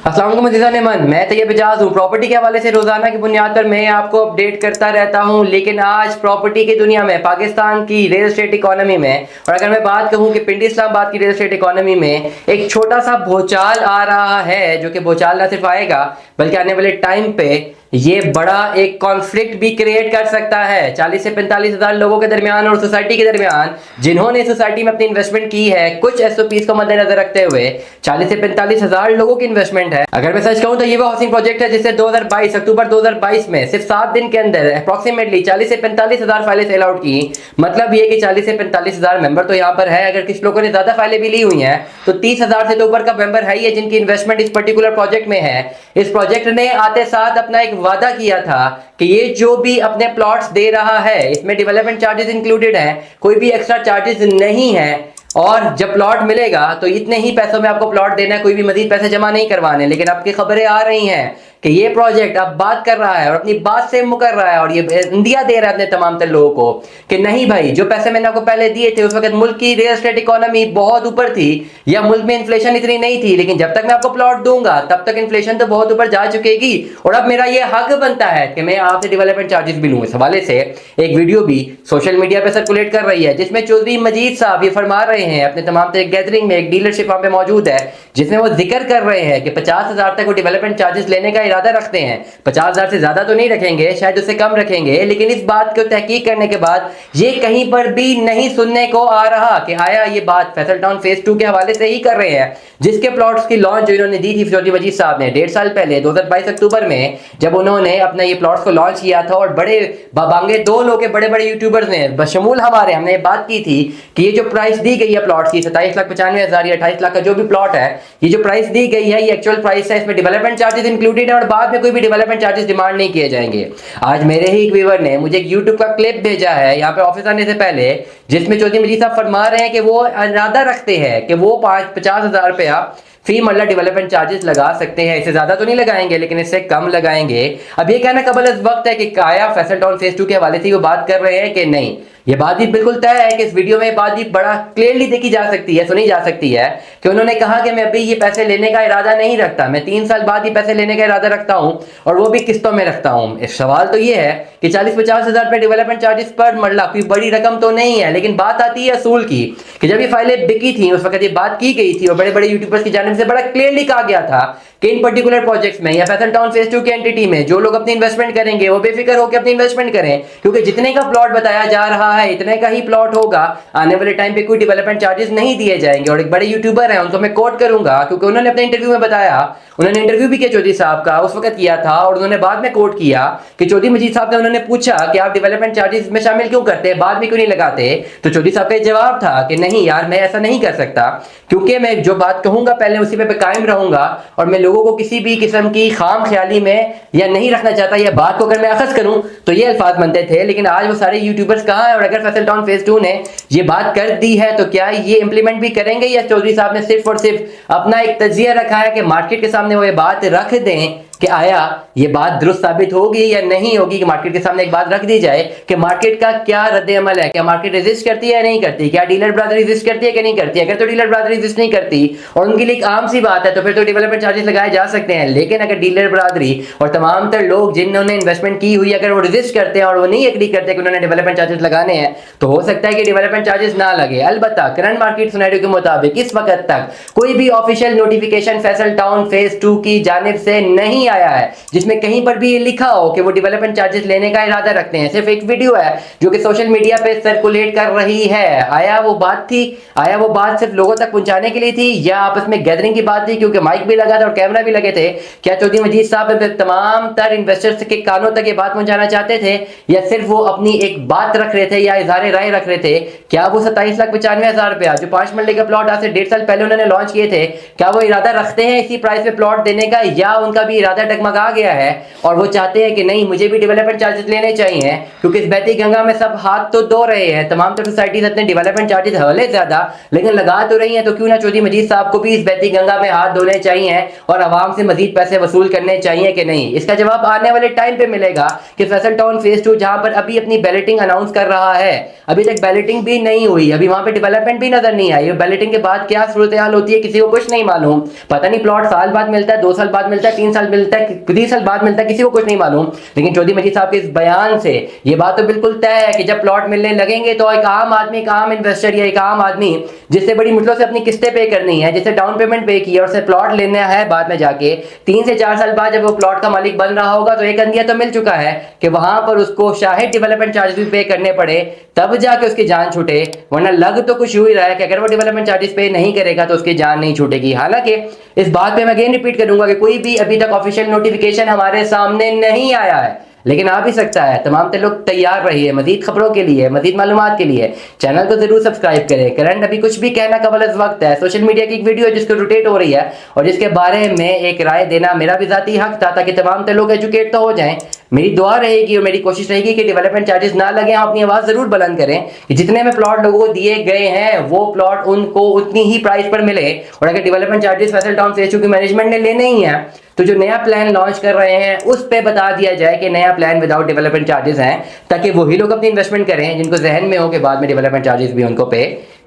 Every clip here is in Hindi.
अस्सलाम वालेकुम अज़ीज़ान मन, मैं तैयब एजाज हूँ। प्रॉपर्टी के हवाले से रोजाना की बुनियाद पर मैं आपको अपडेट करता रहता हूँ, लेकिन आज प्रॉपर्टी की दुनिया में, पाकिस्तान की रियल एस्टेट इकोनॉमी में, और अगर मैं बात कहूँ कि पिंडी इस्लामाबाद की रियल एस्टेट इकोनॉमी में एक छोटा सा भूचाल आ रहा है, जो कि भूचाल न सिर्फ आएगा बल्कि आने वाले टाइम पे ये बड़ा एक कॉन्फ्लिक्ट भी क्रिएट कर सकता है 40 से 45 हजार लोगों के दरमियान और सोसाइटी के दरमियान, जिन्होंने सोसाइटी में अपनी इन्वेस्टमेंट की है। कुछ एसओपीज को मद्देनजर रखते हुए 40 से 45 हजार लोगों की इन्वेस्टमेंट है। अगर मैं सच कहूं तो ये वो हाउसिंग प्रोजेक्ट है जिससे 2022 अक्टूबर 2022 में सिर्फ 7 दिन के अंदर अप्रोक्सीमेटली 40 से 45 हजार फाइलें सेल आउट की। मतलब ये कि 40 से 45 हजार मेंबर तो यहाँ पर है। अगर किसी लोगों ने ज्यादा फाइलें भी ली हुई हैं तो 30 हजार से तो ऊपर का मेंबर है ही है जिनकी इन्वेस्टमेंट इस पर्टिकुलर प्रोजेक्ट में है। इस प्रोजेक्ट ने आते साथ अपना एक वादा किया था कि ये जो भी अपने प्लॉट्स दे रहा है इसमें डेवलपमेंट चार्जेस इंक्लूडेड हैं, कोई भी एक्स्ट्रा चार्जेस नहीं है। और जब प्लॉट मिलेगा तो इतने ही पैसों में आपको प्लॉट देना है, कोई भी मजीद पैसे जमा नहीं करवाने। लेकिन आपकी खबरें आ रही हैं कि ये प्रोजेक्ट अब बात कर रहा है और अपनी बात से मुकर रहा है और ये इंडिया दे रहा है अपने तमाम तर लोगों को कि नहीं भाई, जो पैसे मैंने आपको पहले दिए थे उस वक्त मुल्क की रियल एस्टेट इकोनॉमी बहुत ऊपर थी या मुल्क में इन्फ्लेशन इतनी नहीं थी, लेकिन जब तक मैं आपको प्लॉट दूंगा तब तक इन्फ्लेशन तो बहुत ऊपर जा चुकेगी और अब मेरा ये हक बनता है कि मैं आपसे डेवलपमेंट चार्जेस भी लूँ। इस हवाले से एक वीडियो भी सोशल मीडिया पर सर्कुलेट कर रही है जिसमें चौधरी मजीद साहब ये फरमा रहे हैं, अपने तमाम तर गैदरिंग में एक डीलरशिप वहां पे मौजूद है जिसमें वो जिक्र कर रहे हैं कि 50,000 तक वो डेवलपमेंट चार्जेस लेने का इरादा रखते हैं। 50,000 से ज्यादा तो नहीं रखेंगे, शायद उससे कम रखेंगे, लेकिन इस बात को तहकीक करने के बाद ये कहीं पर भी नहीं सुनने को आ रहा कि आया ये बात फैसल टाउन फेज 2 के हवाले से ही कर रहे हैं, जिसके प्लॉट्स की लॉन्च जो इन्होंने दी थी चौधरी मजीद साहब ने 1.5 साल पहले 2022 अक्टूबर में, जब उन्होंने अपना ये प्लॉट्स को लॉन्च किया था। और बड़े बाबांगे दो लोग के बड़े बड़े यूट्यूबर्स ने बशमूल हमारे, हमने बात की थी कि ये जो प्राइस दी गई है प्लॉट्स की 27,95,000 या 28 लाख का जो भी प्लॉट है, ये जो प्राइस दी गई है ये एक्चुअल प्राइस है, इसमें डेवलपमेंट चार्जेस इंक्लूडेड है और बाद में कोई भी डेवलपमेंट चार्जेस डिमांड नहीं किए जाएंगे। आज मेरे ही एक व्यूअर ने मुझे एक यूट्यूब का क्लिप भेजा है यहाँ पे ऑफिस आने से पहले, जिसमें चौधरी मजीद साहब फरमा रहे हैं कि वो इरादा रखते हैं कि वो 50,000 रुपया फी मल्ला डेवलपमेंट चार्जेस लगा सकते हैं। इससे ज्यादा तो नहीं लगाएंगे लेकिन इससे कम लगाएंगे। अब ये कहना कबल इस वक्त है कि काया फैसल टाउन फेज 2 के हवाले से वो बात कर रहे हैं कि नहीं, ये बात भी बिल्कुल तय है कि इस वीडियो में बात भी बड़ा क्लियरली देखी जा सकती है, सुनी जा सकती है कि उन्होंने कहा कि मैं अभी ये पैसे लेने का इरादा नहीं रखता, मैं 3 साल बाद ये पैसे लेने का इरादा रखता हूं और वो भी किस्तों में रखता हूं। इस सवाल तो ये है कि 40-50 हजार रुपए डेवलपमेंट चार्जेस पर मरला कोई बड़ी रकम तो नहीं है, लेकिन बात आती है असूल की कि जब ये फाइलें बिकी थी उस वक्त ये बात की गई थी और बड़े बड़े यूट्यूबर्स की जानिब से बड़ा क्लियरली कहा गया था कि इन पर्टिकुलर प्रोजेक्ट्स में या फैसल टाउन फेज 2 की एंटिटी में जो लोग अपनी इन्वेस्टमेंट करेंगे वो बेफिक्र होकर अपनी इन्वेस्टमेंट करें, क्योंकि जितने का प्लॉट बताया जा रहा है इतने का ही प्लॉट होगा। आने वाले टाइम पे कोई डेवलपमेंट चार्जेस नहीं दिए जाएंगे। और एक बड़े यूट्यूबर हैं उनको मैं कोट करूंगा क्योंकि उन्होंने अपने इंटरव्यू में बताया, उन्होंने इंटरव्यू भी किया चौधरी साहब का, उस वक्त किया था और उन्होंने बाद में कोट किया कि चौधरी मजीद साहब ने उन्होंने पूछा कि आप डेवलपमेंट चार्जेस में शामिल क्यों करते हैं, बाद में क्यों नहीं लगाते, तो चौधरी साहब का जवाब था कि नहीं यार, मैं ऐसा नहीं कर सकता क्योंकि मैं जो बात कहूंगा पहले उसी पे कायम रहूंगा और मैं लोगों को किसी भी किस्म की खाम ख्याली में या नहीं रखना चाहता। यह बात को अगर मैं अखज़ करूं तो ये अल्फाज बनते थे, लेकिन आज वो सारे यूट्यूबर्स कहां हैं? और अगर फैसल टाउन फेज 2 ने ये बात कर दी है तो क्या ये इंप्लीमेंट भी करेंगे या चौधरी साहब ने सिर्फ और सिर्फ अपना एक तजिया रखा है कि मार्केट के सामने वो ये बात रख दें कि आया ये बात दुरुस्त साबित होगी या नहीं होगी, कि मार्केट के सामने एक बात रख दी जाए कि मार्केट का क्या रद्द-ए-अमल है, क्या मार्केट रेजिस्ट करती है या नहीं करती, क्या डीलर ब्रादरी रेजिस्ट करती है कि नहीं करती। अगर तो डीलर ब्रादरी रेजिस्ट नहीं करती और उनके लिए एक आम सी बात है तो फिर तो डेवलपमेंट चार्जेस लगाए जा सकते हैं, लेकिन अगर डीलर ब्रादरी और तमाम तर लोग जिन्होंने इन्वेस्टमेंट की हुई अगर वो रेजिस्ट करते हैं और वो नहीं एग्री करते कि उन्होंने डेवलपमेंट चार्जेस लगाने हैं तो हो सकता है कि डेवलपमेंट चार्जेस ना लगे। अलबत्ता करंट मार्केट सिनेरियो के मुताबिक इस वक्त तक कोई भी official notification Faisal town phase 2 की जानिब से नहीं आया है जिसमें कहीं पर भी ये लिखा हो कि वो डेवलपमेंट चार्जेस लेने का इरादा रखते हैं। सिर्फ एक वीडियो है जो कि सोशल मीडिया पे सर्कुलेट कर रही है। आया वो बात थी, आया वो बात सिर्फ लोगों तक पहुंचाने के लिए थी या आपस में गैदरिंग की बात थी क्योंकि माइक भी लगा था और कैमरा भी लगे थे? क्या चौधरी मजीद साहब तमाम तर इन्वेस्टर्स के कानों तक ये बात पहुंचाना चाहते थे या सिर्फ वो अपनी एक बात रख रहे थे या इजहार राय रख रहे थे? क्या वो 27,95,000 रुपया जो 5 मरले का प्लॉट आज से 1.5 साल पहले उन्होंने लॉन्च किए थे, क्या वो इरादा रखते हैं इसी प्राइस पे प्लॉट देने का या उनका भी इरादा ज़्यादा डगमगा गया है और वो चाहते हैं कि नहीं, मुझे भी डेवलपमेंट चार्जेस लेने चाहिए, क्योंकि इस बहती गंगा में सब हाथ तो धो रहे हैं, तमाम तो सोसाइटीज अपने डेवलपमेंट चार्जेस हले ज़्यादा लेकिन लगा तो रही हैं, तो क्यों ना चौधरी मजीद साहब को भी इस बहती गंगा में हाथ धोने चाहिए और आवाम से मजीद पैसे वसूल करने चाहिए कि नहीं। इसका जवाब आने वाले टाइम पे मिलेगा कि फैसल टाउन फेज 2 जहां पर अभी अपनी बैलेटिंग अनाउंस कर रहा है, अभी तक बैलेटिंग भी नहीं हुई, अभी वहां पे डेवलपमेंट भी नजर नहीं आई, बैलेटिंग के बाद क्या सूरत हाल होती है किसी को कुछ नहीं मालूम। पता नहीं प्लॉट साल बाद मिलता है, 2 साल बाद मिलता है, 3 साल मिलता है, 30 साल बाद मिलता है, किसी को कुछ नहीं मालूम। लेकिन चौधरी मजीद साहब के इस बयान से ये बात तो बिल्कुल तय है कि जब प्लॉट मिलने लगेंगे तो एक आम आदमी, एक आम इन्वेस्टर या एक आम आदमी जिससे बड़ी मुश्किलों से अपनी किस्तें पे करनी है, जिससे डाउन पेमेंट पे की है और उसे प्लॉट लेना है बाद में जाके 3 से 4 साल बाद जब वो प्लॉट का मालिक बन रहा होगा, तो एक अंदिया तो मिल चुका है कि वहां पर उसको शायद डेवलपमेंट चार्जेस भी पे करने पड़े तब जाके उसकी जान छूटे, वरना लग तो कुछ यूं ही रहा है कि अगर वो डेवलपमेंट चार्जेस पे नहीं करेगा तो उसकी जान नहीं छूटेगी। हालांकि इस बात पे मैं अगेन रिपीट करूंगा कि कोई भी अभी तक ऑफिशियल नोटिफिकेशन हमारे सामने नहीं आया है, लेकिन आ भी सकता है। तमाम लोग तैयार रहिए मजीद खबरों के लिए, मजीद मालूमात के लिए चैनल को जरूर सब्सक्राइब करें। करंट अभी कुछ भी कहना कबल अज़ वक्त है, सोशल मीडिया की एक वीडियो जिसको रोटेट हो रही है और जिसके बारे में एक राय देना मेरा भी ज़ाती हक था, ताकि तमाम लोग एजुकेट तो हो जाएं। मेरी दुआ रहेगी और मेरी कोशिश रहेगी कि डेवलपमेंट चार्जेस ना लगे, आप अपनी आवाज़ ज़रूर बुलंद करें कि जितने में प्लॉट लोगों को दिए गए हैं वो प्लॉट उनको उतनी ही प्राइस पर मिले। और अगर development charges Faisal town phase 2 की मैनेजमेंट ने लेने ही हैं तो जो नया प्लान लॉन्च कर रहे हैं उस पे बता दिया जाए कि नया प्लान विदाउट डेवलपमेंट चार्जेस हैं, ताकि वही लोग अपनी इन्वेस्टमेंट करें जिनको जहन में हो कि बाद में डेवलपमेंट चार्जेस भी उनको पे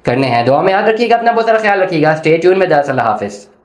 करने हैं। दुआ में याद रखिएगा, अपना बहुत सारा ख्याल रखिएगा। स्टे ट्यून में। अल्लाह हाफिज़।